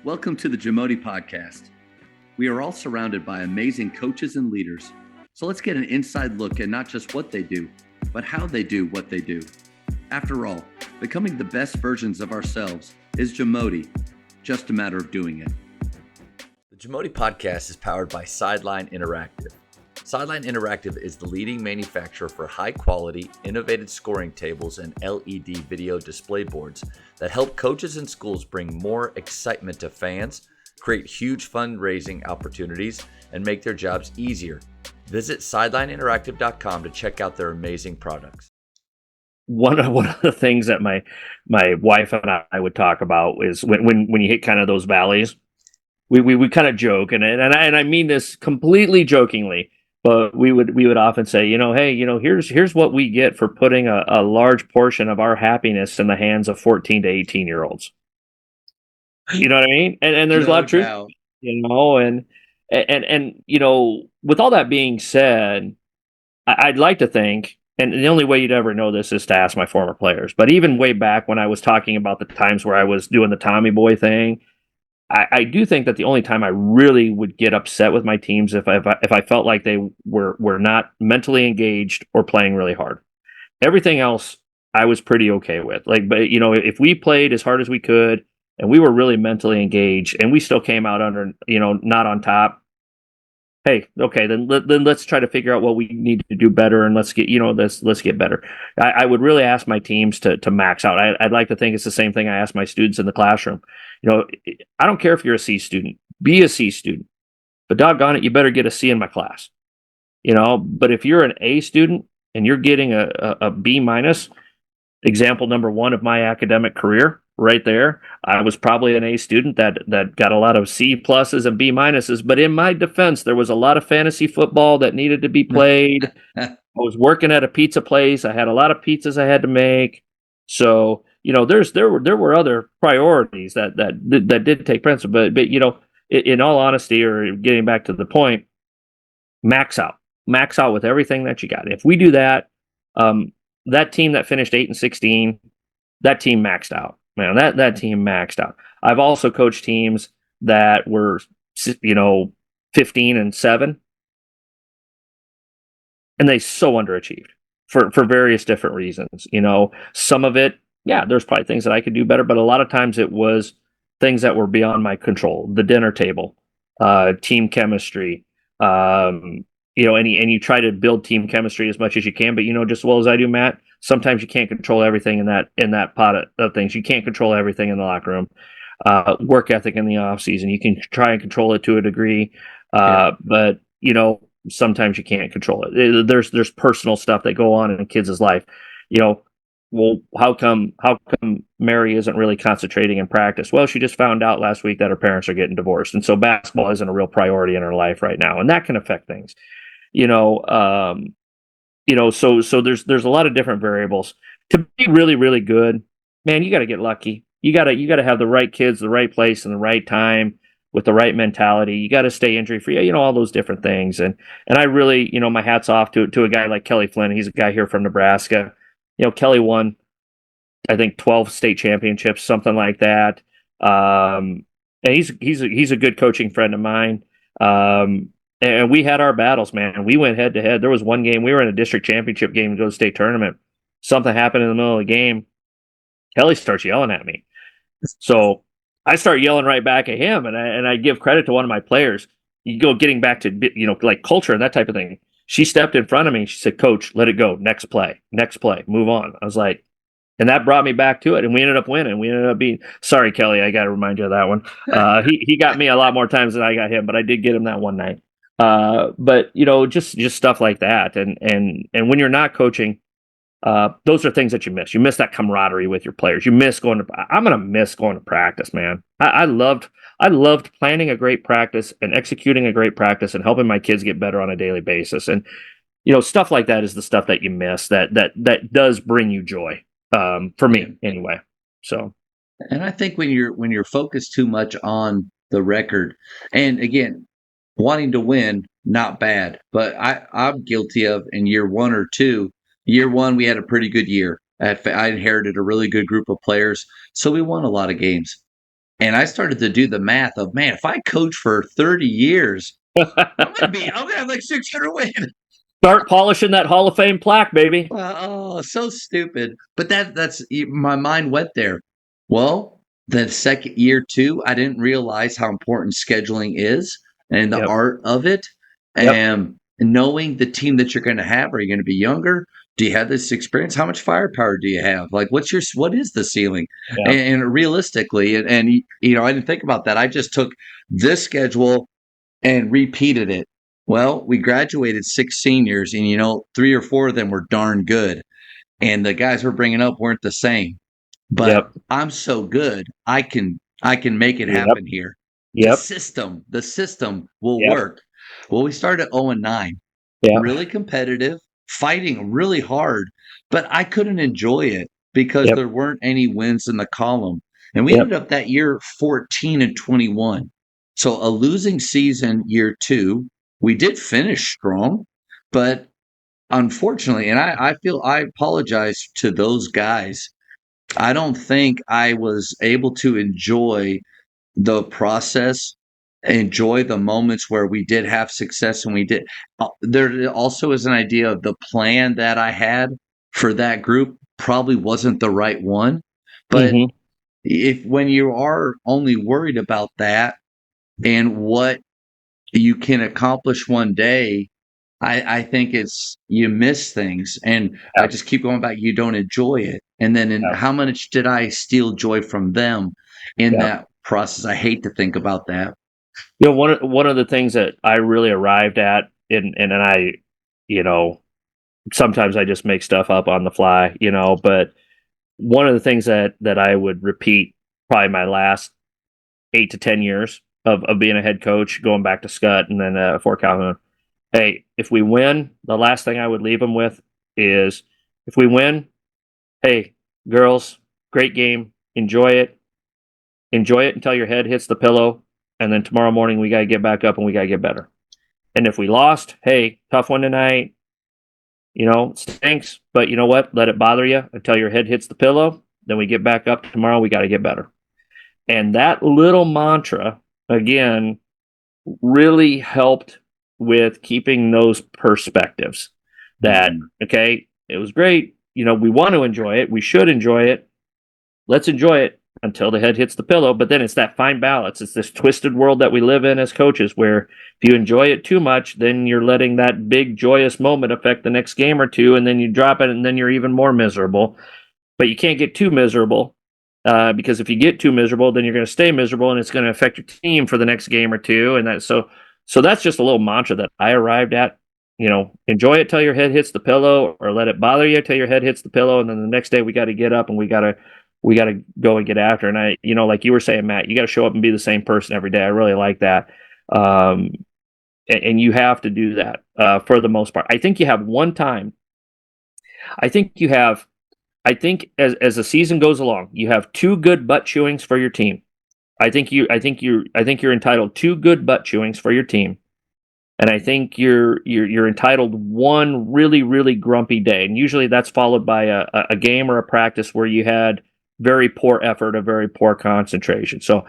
Welcome to the JAMODI podcast. We are all surrounded by amazing coaches and leaders. So let's get an inside look at not just what they do, but how they do what they do. After all, becoming the best versions of ourselves is JAMODI, just a matter of doing it. The JAMODI podcast is powered by Sideline Interactive. Sideline Interactive is the leading manufacturer for high-quality, innovative scoring tables and LED video display boards that help coaches and schools bring more excitement to fans, create huge fundraising opportunities, and make their jobs easier. Visit sidelineinteractive.com to check out their amazing products. One of the things that my wife and I would talk about is when you hit kind of those valleys, we kind of joke, and I mean this completely jokingly. But we would often say, hey, here's what we get for putting a large portion of our happiness in the hands of 14 to 18 year olds. You know what I mean? And there's a lot of truth, and with all that being said, I'd like to think, and the only way you'd ever know this is to ask my former players. But even way back when I was talking about the times where I was doing the Tommy Boy thing, I do think that the only time I really would get upset with my teams if I felt like they were not mentally engaged or playing really hard. Everything else I was pretty okay with. But if we played as hard as we could and we were really mentally engaged and we still came out under not on top, hey, okay, then let's try to figure out what we need to do better, and let's get better. I would really ask my teams to max out. I'd like to think it's the same thing I ask my students in the classroom. I don't care if you're a C student, be a C student, but doggone it, you better get a C in my class. But if you're an A student and you're getting a B minus, example number one of my academic career, right there, I was probably an A student that got a lot of C pluses and B minuses. But in my defense, there was a lot of fantasy football that needed to be played. I was working at a pizza place. I had a lot of pizzas I had to make. So there were other priorities that did take precedence. But in all honesty, or getting back to the point, max out with everything that you got. If we do that, that team that finished 8-16, that team maxed out. Man, that team maxed out. I've also coached teams that were 15-7, and they so underachieved for various different reasons. Some of it, there's probably things that I could do better, but a lot of times it was things that were beyond my control. The dinner table, team chemistry, and you try to build team chemistry as much as you can, but just as well as I do, Matt, sometimes you can't control everything in that pot of things. You can't control everything in the locker room. Work ethic in the off season, you can try and control it to a degree, but sometimes you can't control it. There's personal stuff that go on in a kid's life. Well, how come Mary isn't really concentrating in practice? Well, she just found out last week that her parents are getting divorced, and so basketball isn't a real priority in her life right now, and that can affect things. So there's a lot of different variables. To be really, really good, man, you got to get lucky. You got to have the right kids, the right place, and the right time with the right mentality. You got to stay injury free. All those different things. And I really, my hat's off to a guy like Kelly Flynn. He's a guy here from Nebraska. Kelly won, I think, 12 state championships, something like that. And he's a good coaching friend of mine. And we had our battles, man. We went head to head. There was one game, we were in a district championship game to go to state tournament. Something happened in the middle of the game. Kelly starts yelling at me. So I start yelling right back at him, and I give credit to one of my players. You go getting back to, like culture and that type of thing. She stepped in front of me. She said, "Coach, let it go. Next play, move on." I was like, and that brought me back to it, and we ended up winning. We ended up being, sorry, Kelly, I got to remind you of that one. He got me a lot more times than I got him, but I did get him that one night. But just stuff like that, and when you're not coaching, those are things that you miss. You miss that camaraderie with your players. I'm gonna miss going to practice, man. I loved planning a great practice and executing a great practice and helping my kids get better on a daily basis. And stuff like that is the stuff that you miss that does bring you joy, for me anyway. So, and I think when you're focused too much on the record, and again, wanting to win, not bad, but I'm guilty of in year one or two. Year one, we had a pretty good year. I inherited a really good group of players, so we won a lot of games. And I started to do the math of, man, if I coach for 30 years, I'm gonna have like 600 wins. Start polishing that Hall of Fame plaque, baby. Oh, so stupid. But that's my mind went there. Well, the second year too, I didn't realize how important scheduling is and the Yep. art of it. Yep. And knowing the team that you're going to have. Are you going to be younger? Do you have this experience? How much firepower do you have? Like, what is the ceiling? Yep. And realistically, and I didn't think about that. I just took this schedule and repeated it. Well, we graduated 6 seniors, and 3 or 4 of them were darn good, and the guys we're bringing up weren't the same. But Yep. I'm so good, I can make it Yep. happen here. Yep. The system will Yep. work. Well, we started 0-9, Yep. really competitive, fighting really hard, but I couldn't enjoy it because Yep. there weren't any wins in the column, and we Yep. ended up that year 14-21. So a losing season year 2. We did finish strong, but unfortunately, and I feel I apologize to those guys. I don't think I was able to enjoy the process, enjoy the moments where we did have success and we did. There also is an idea of the plan that I had for that group probably wasn't the right one. But Mm-hmm. if when you are only worried about that and what you can accomplish one day, I think it's you miss things, and I Yep. just keep going back. You don't enjoy it, and then Yep. how much did I steal joy from them in Yep. that process? I hate to think about that. One of the things that I really arrived at, and I, you know, sometimes I just make stuff up on the fly, but one of the things that I would repeat probably my last 8 to 10 years of being a head coach, going back to Scott and then Fort Calhoun. Hey, if we win, the last thing I would leave them with is, if we win, hey, girls, great game, enjoy it until your head hits the pillow, and then tomorrow morning we got to get back up and we got to get better. And if we lost, hey, tough one tonight, stinks, but you know what? Let it bother you until your head hits the pillow. Then we get back up tomorrow. We got to get better. And that little mantra, again, really helped with keeping those perspectives that, okay, it was great. We want to enjoy it. We should enjoy it. Let's enjoy it until the head hits the pillow. But then it's that fine balance. It's this twisted world that we live in as coaches where if you enjoy it too much, then you're letting that big joyous moment affect the next game or two, and then you drop it, and then you're even more miserable. But you can't get too miserable, because if you get too miserable, then you're going to stay miserable, and it's going to affect your team for the next game or two. And so that's just a little mantra that I arrived at. Enjoy it till your head hits the pillow, or let it bother you till your head hits the pillow, and then the next day we got to get up and we got to go and get after. And like you were saying, Matt, you got to show up and be the same person every day. I really like that. And you have to do that for the most part. I think you have one time. I think as the season goes along, you have 2 good butt chewings for your team. I think you're entitled 2 good butt chewings for your team. And I think you're entitled 1 really, really grumpy day. And usually that's followed by a game or a practice where you had very poor effort, a very poor concentration. So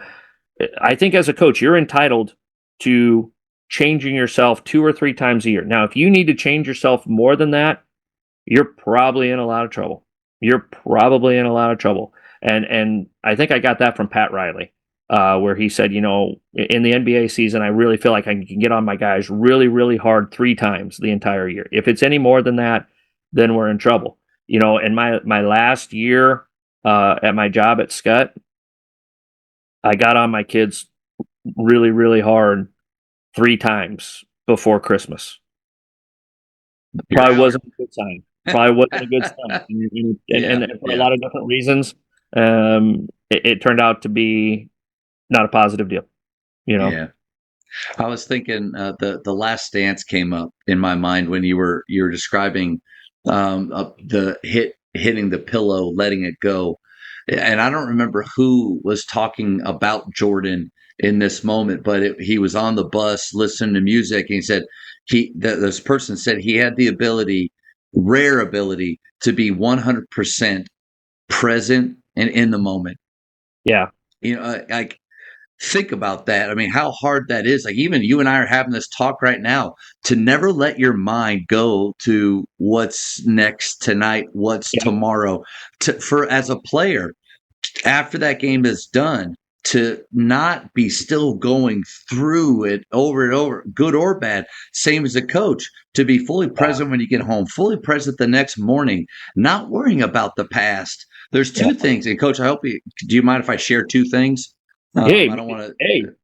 I think as a coach, you're entitled to changing yourself 2 or 3 times a year. Now, if you need to change yourself more than that, you're probably in a lot of trouble. And I think I got that from Pat Riley, where he said, in the NBA season, I really feel like I can get on my guys really, really hard 3 times the entire year. If it's any more than that, then we're in trouble. In my last year at my job at Scott, I got on my kids really, really hard 3 times before Christmas. Probably wasn't a good sign. And for a lot of different reasons, it turned out to be not a positive deal. Yeah. I was thinking the Last Dance came up in my mind when you were describing the hitting the pillow, letting it go, and I don't remember who was talking about Jordan in this moment, but he was on the bus listening to music, and he said this person said he had the ability, rare ability, to be 100% present and in the moment. Yeah. Like think about that. I mean, how hard that is. Like even you and I are having this talk right now to never let your mind go to what's next tonight, what's Yeah. tomorrow. For as a player, after that game is done, to not be still going through it over and over, good or bad, same as a coach, to be fully present when you get home, fully present the next morning, not worrying about the past. There's Yeah. two things, and coach, I hope do you mind if I share two things? Hey, I don't want hey, to.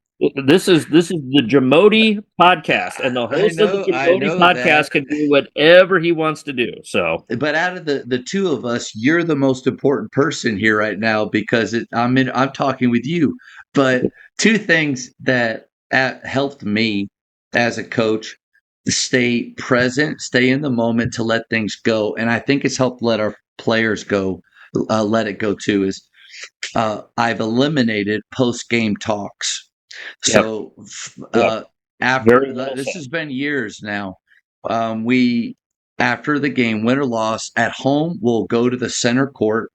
this is the Jamodi podcast, and the host of the I Jamodi know that. podcast can do whatever he wants to do. So But out of the two of us, you're the most important person here right now because I'm talking with you. But two things that helped me as a coach stay present, stay in the moment to let things go, and I think it's helped let our players go, let it go too. Is I've eliminated post game talks. yep, So yep, after very well this said. has been years now, we after the game, win or loss, at home we'll go to the center court.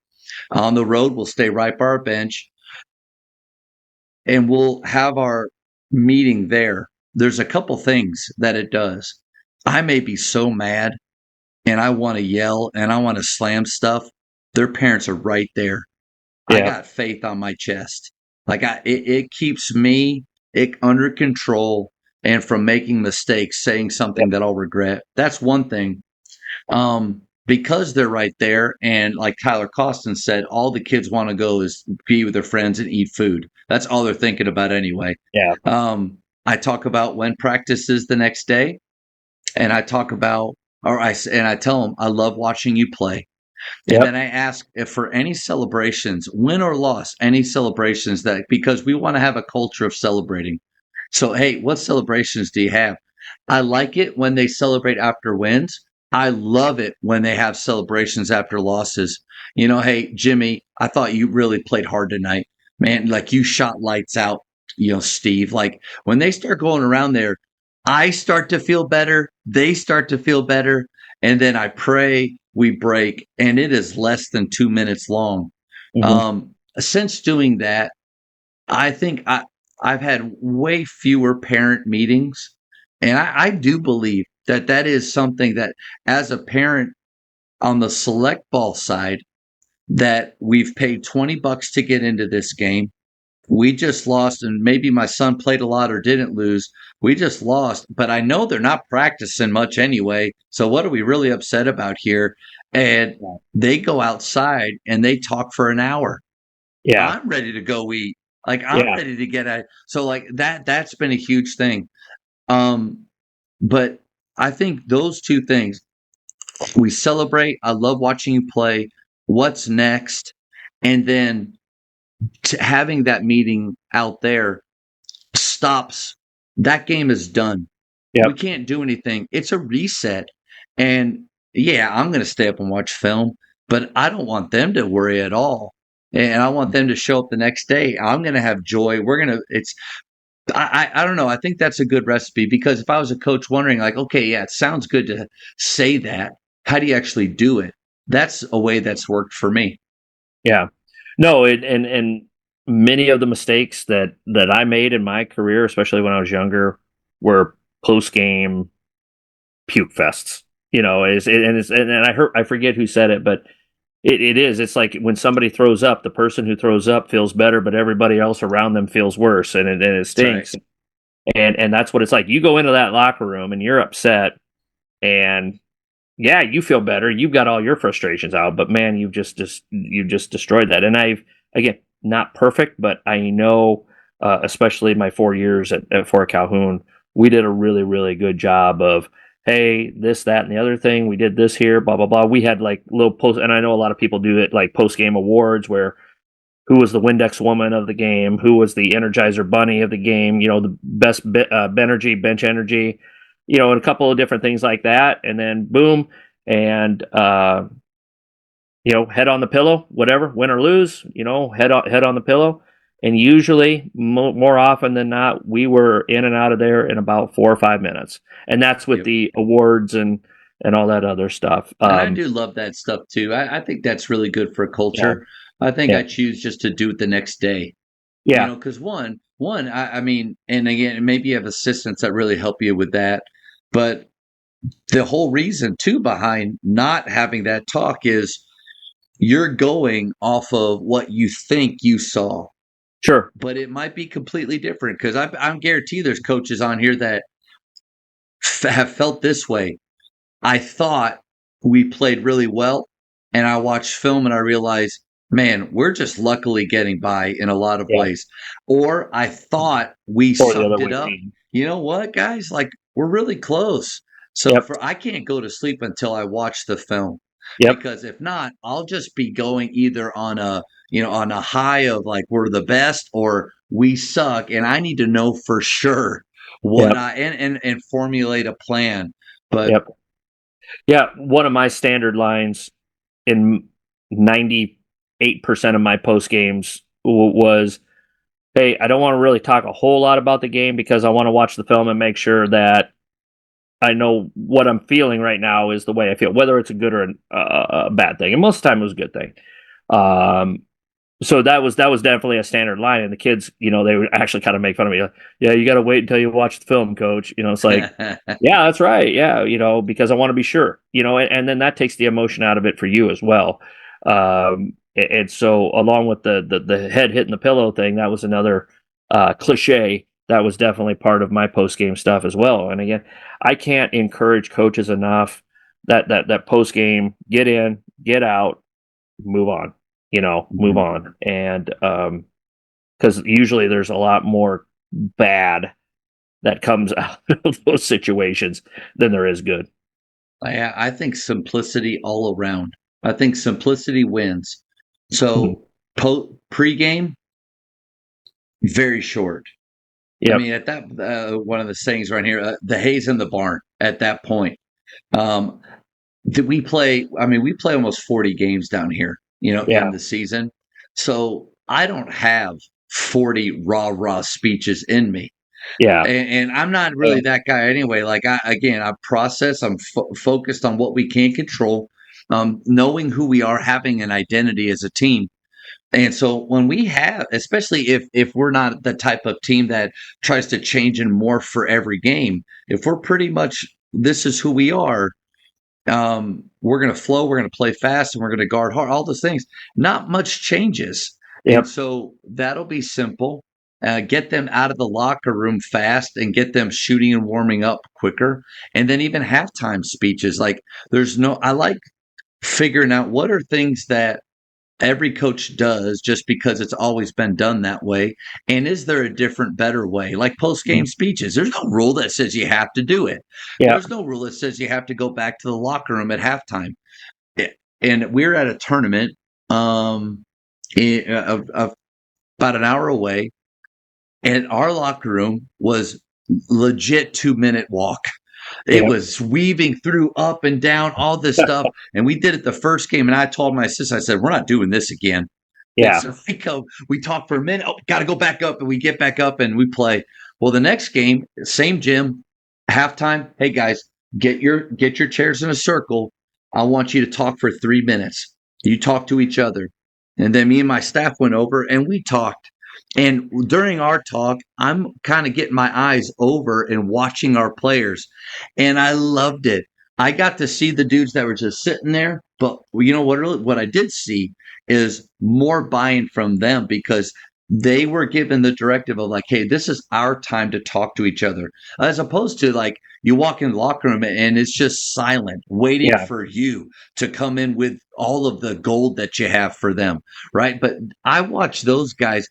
On the road, we'll stay right by our bench, and we'll have our meeting there. There's a couple things that it does. I may be so mad, and I want to yell, and I want to slam stuff. Their parents are right there. I Yeah, got faith on my chest. It keeps me under control and from making mistakes, saying something yep, that I'll regret. That's one thing. Because they're right there, and like Tyler Costin said, all the kids want to go is be with their friends and eat food. That's all they're thinking about anyway. yeah, I talk about when practice is the next day, and I talk about, and I tell them I love watching you play. And yep, then I ask if for any celebrations, win or loss, any celebrations that because we want to have a culture of celebrating. So, hey, what celebrations do you have? I like it when they celebrate after wins. I love it when they have celebrations after losses. Hey, Jimmy, I thought you really played hard tonight. Man, like you shot lights out, Steve. Like when they start going around there, I start to feel better. They start to feel better. And then I pray we break, and it is less than 2 minutes long. hmm Since doing that, I think I've had way fewer parent meetings, and I do believe that that is something that, as a parent on the select ball side, that we've paid $20 to get into this game. We just lost, and maybe my son played a lot or didn't lose. We just lost, but I know they're not practicing much anyway. So what are we really upset about here? And they go outside and they talk for an hour. yeah, I'm ready to go eat. Like I'm yeah, ready to get out. So like that's been a huge thing. Um, but I think those two things we celebrate. I love watching you play. What's next? And then having that meeting out there stops. That game is done. We yep, can't do anything. It's a reset. And yeah, I'm going to stay up and watch film, but I don't want them to worry at all. And I want them to show up the next day. I'm going to have joy. I don't know. I think that's a good recipe because if I was a coach wondering, like, okay, yeah, it sounds good to say that. How do you actually do it? That's a way that's worked for me. yeah. No, and many of the mistakes that I made in my career, especially when I was younger, were post game puke fests. And I forget who said it, but it is. It's like when somebody throws up, the person who throws up feels better, but everybody else around them feels worse, and it That's right. stinks. And that's what it's like. You go into that locker room and you're upset, and yeah, you feel better. You've got all your frustrations out, but man, you just destroyed that. And I've again not perfect, but I know, especially my 4 years at Fort Calhoun, we did a really really good job of hey this that and the other thing. We did this here, blah blah blah. We had like little post, and I know a lot of people do it like post game awards where who was the Windex woman of the game, who was the Energizer bunny of the game, the best bench energy, and a couple of different things like that. And then boom, and head on the pillow, whatever, win or lose, head on the pillow. And usually, more often than not, we were in and out of there in about 4 or 5 minutes, and that's with Yep. the awards and all that other stuff. And I do love that stuff too. I think that's really good for Yeah, culture. I think yeah, I choose just to do it the next day. Yeah. Because I mean, and again, maybe you have assistants that really help you with that, but the whole reason too behind not having that talk is you're going off of what you think you saw, Sure. but it might be completely different. Because I'm guarantee there's coaches on here that have felt this way. I thought we played really well, and I watched film and I realized, man, we're just luckily getting by in a lot of Yeah. ways. Or I thought we Or the other sucked way it up. around. You know what, guys? Like, we're really close. So Yep. for I can't go to sleep until I watch the film, Yep. because if not, I'll just be going either on a high of like we're the best or we suck, and I need to know for sure what Yep. I and formulate a plan. But Yep. Yeah. One of my standard lines in 98% of my post games was, hey, I don't want to really talk a whole lot about the game because I want to watch the film and make sure that I know what I'm feeling right now is the way I feel, whether it's a good or a bad thing. And most of the time it was a good thing. Um, so that was definitely a standard line. And the kids, they would actually kind of make fun of me. Like, yeah, you got to wait until you watch the film, coach. It's like, yeah, that's right. Yeah, because I want to be sure, and then that takes the emotion out of it for you as well. And so along with the head hitting the pillow thing, that was another cliche that was definitely part of my post game stuff as well. And again, I can't encourage coaches enough that post game, get in, get out, move on, move on. And because usually there's a lot more bad that comes out of those situations than there is good. I think simplicity all around. I think simplicity wins. Mhm. So pregame, very short. I Yep. mean, at that one of the sayings right here, the hay's in the barn. At that point, um, did we play? I mean, we play almost 40 games down here, in Yeah. the season. So I don't have 40 raw speeches in me. Yeah. And I'm not Yeah. really that guy anyway. Like I process. I'm focused on what we can control, knowing who we are, having an identity as a team. And so when we have, especially if we're not the type of team that tries to change and morph for every game, if we're pretty much this is who we are, we're going to flow, we're going to play fast, and we're going to guard hard. All those things, not much changes, and Yep. so that'll be simple. Get them out of the locker room fast and get them shooting and warming up quicker. And then even halftime speeches, like I like figuring out what are things that every coach does just because it's always been done that way. And is there a different, better way? Like post game Mhm. speeches, there's no rule that says you have to do it. Yeah. There's no rule that says you have to go back to the locker room at halftime. And we're at a tournament of about an hour away, and our locker room was legit 2 minute walk. It Yep. was weaving through up and down all this stuff. And we did it the first game. And I told my assistant, I said, we're not doing this again. Yeah. It's like we talk for a minute. Oh, got to go back up. And we get back up and we play. Well, the next game, same gym, halftime. Hey guys, get your chairs in a circle. I want you to talk for 3 minutes. You talk to each other. And then me and my staff went over and we talked. And during our talk, I'm kind of getting my eyes over and watching our players. And I loved it. I got to see the dudes that were just sitting there. But what I did see is more buying from them because they were given the directive of like, hey, this is our time to talk to each other. As opposed to like you walk in the locker room and it's just silent, waiting Yeah. for you to come in with all of the gold that you have for them. Right. But I watch those guys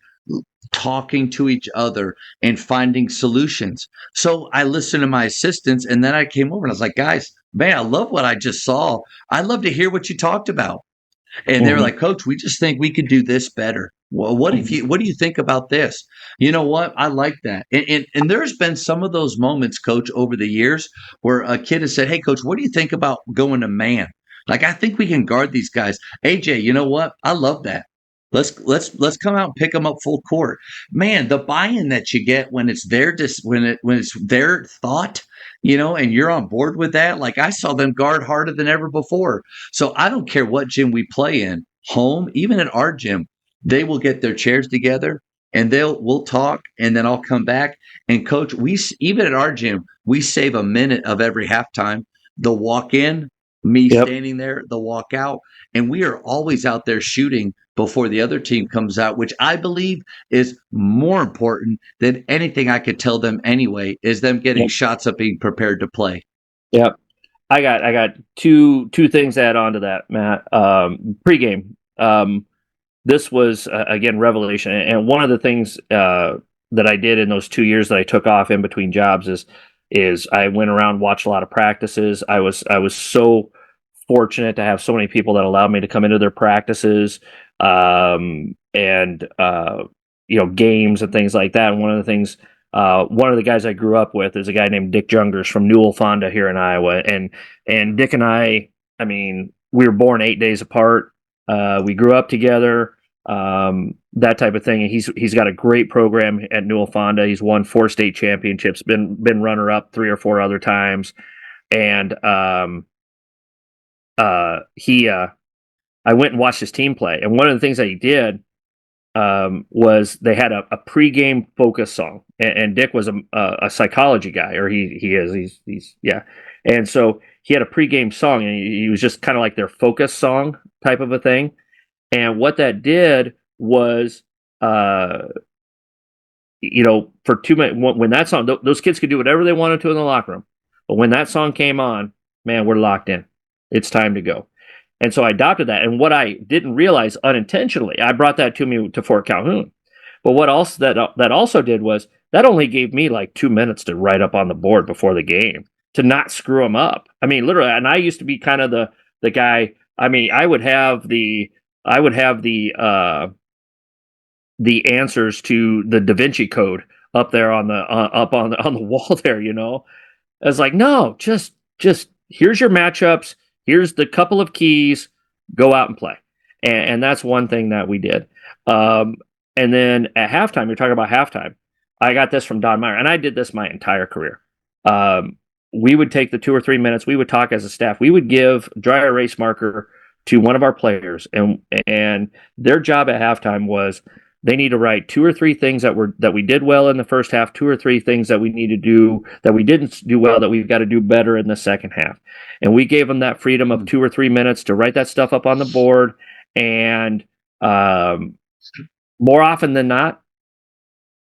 talking to each other and finding solutions. So I listened to my assistants and then I came over and I was like, guys, man, I love what I just saw. I'd love to hear what you talked about. And they were Mhm. like, Coach, we just think we could do this better. Well, Mhm. what do you think about this? You know what? I like that. And there's been some of those moments, Coach, over the years where a kid has said, hey, Coach, what do you think about going to man? Like, I think we can guard these guys. AJ, you know what? I love that. Let's come out and pick them up full court. Man, the buy-in that you get when it's when it's their thought, and you're on board with that. Like I saw them guard harder than ever before. So I don't care what gym we play in, home, even at our gym, they will get their chairs together and we'll talk, and then I'll come back. And coach, even at our gym, we save a minute of every halftime. The walk in, me Yep. standing there, the walk out, and we are always out there shooting before the other team comes out, which I believe is more important than anything I could tell them anyway, is them getting Yep. shots up, being prepared to play. Yep. I got two things to add on to that, Matt. Pregame. This was again revelation, and one of the things that I did in those 2 years that I took off in between jobs is I went around, watched a lot of practices. I was so fortunate to have so many people that allowed me to come into their practices, and games and things like that. And one of the things, one of the guys I grew up with is a guy named Dick Jungers from Newell Fonda here in Iowa, and Dick and I mean, we were born 8 days apart. We grew up together, that type of thing. And he's got a great program at Newell Fonda. He's won 4 state championships, been runner up 3 or 4 other times, and I went and watched his team play. And one of the things that he did was they had a pregame focus song, and Dick was a psychology guy, or he's yeah, and so he had a pregame song, and he was just kind of like their focus song type of a thing. And what that did was, for 2 minutes, when that song, those kids could do whatever they wanted to in the locker room, but when that song came on, man, we're locked in. It's time to go. And so I adopted that. And what I didn't realize unintentionally, I brought that to me to Fort Calhoun. But what else that also did was that only gave me like 2 minutes to write up on the board before the game to not screw them up. I mean, literally. And I used to be kind of the guy. I mean, I would have the answers to the Da Vinci Code up there on the wall there. I was like, no, just here's your matchups. Here's the couple of keys. Go out and play. And that's one thing that we did. And then at halftime, you're talking about halftime. I got this from Don Meyer, and I did this my entire career. We would take the 2 or 3 minutes. We would talk as a staff. We would give dry erase marker to one of our players, and their job at halftime was they need to write 2 or 3 things that we did well in the first half, 2 or 3 things that we need to do that we didn't do well that we've got to do better in the second half. And we gave them that freedom of 2 or 3 minutes to write that stuff up on the board. And more often than not,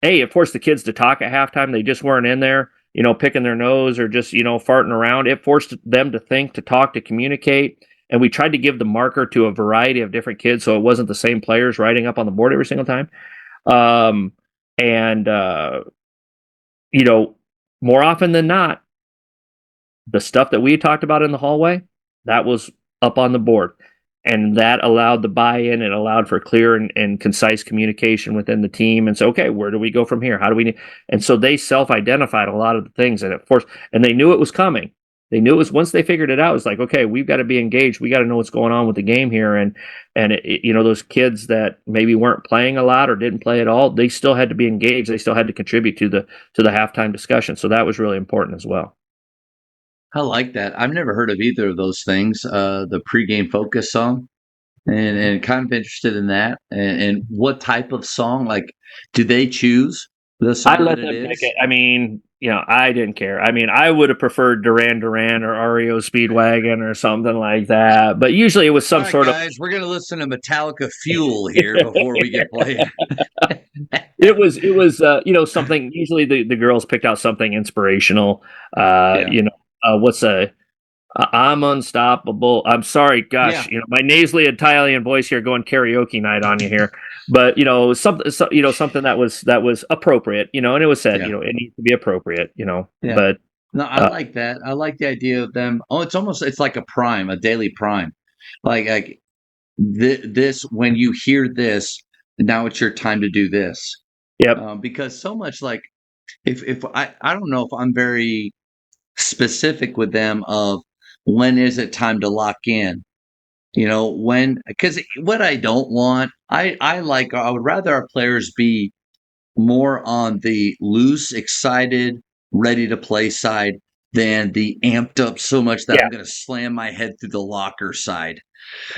it forced the kids to talk at halftime. They just weren't in there, picking their nose or just, farting around. It forced them to think, to talk, to communicate. And we tried to give the marker to a variety of different kids, so it wasn't the same players writing up on the board every single time. More often than not, the stuff that we talked about in the hallway, that was up on the board. And that allowed the buy-in. It allowed for clear and concise communication within the team. And so, okay, where do we go from here? How do we? And so they self-identified a lot of the things, and they knew it was coming. They knew it was, once they figured it out, it was like, okay, we've got to be engaged. We got to know what's going on with the game here. And those kids that maybe weren't playing a lot or didn't play at all, they still had to be engaged. They still had to contribute to the halftime discussion. So that was really important as well. I like that. I've never heard of either of those things. The pregame focus song, and kind of interested in that. And what type of song? Like, do they choose the song? I let them pick it. I mean, I didn't care. I mean, I would have preferred Duran Duran or REO Speedwagon or something like that. But usually it was some sort of. Guys, we're going to listen to Metallica Fuel here before we get played. It was something. Usually the girls picked out something inspirational. What's I'm unstoppable. I'm sorry, gosh, my nasally Italian voice here going karaoke night on you here, but something that was appropriate, and it was said, it needs to be appropriate, but no, I like that. I like the idea of them. Oh, it's like a daily prime, like this, when you hear this, now it's your time to do this. Yep. Because so much, like, if I don't know if I'm very specific with them of when is it time to lock in, because what I don't want, I would rather our players be more on the loose, excited, ready to play side than the amped up so much that I'm going to slam my head through the locker side.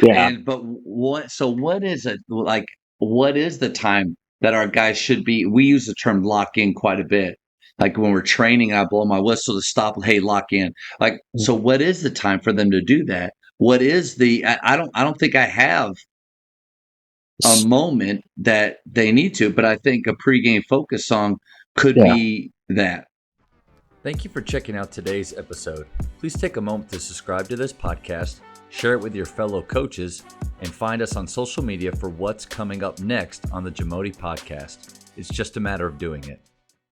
Yeah. What is it like? What is the time that our guys should be. We use the term lock in quite a bit. Like when we're training, I blow my whistle to stop. Hey, lock in. Like, so what is the time for them to do that? What is I don't think I have a moment that they need to, but I think a pregame focus song could be that. Thank you for checking out today's episode. Please take a moment to subscribe to this podcast, share it with your fellow coaches, and find us on social media for what's coming up next on the JAMODI podcast. It's just a matter of doing it.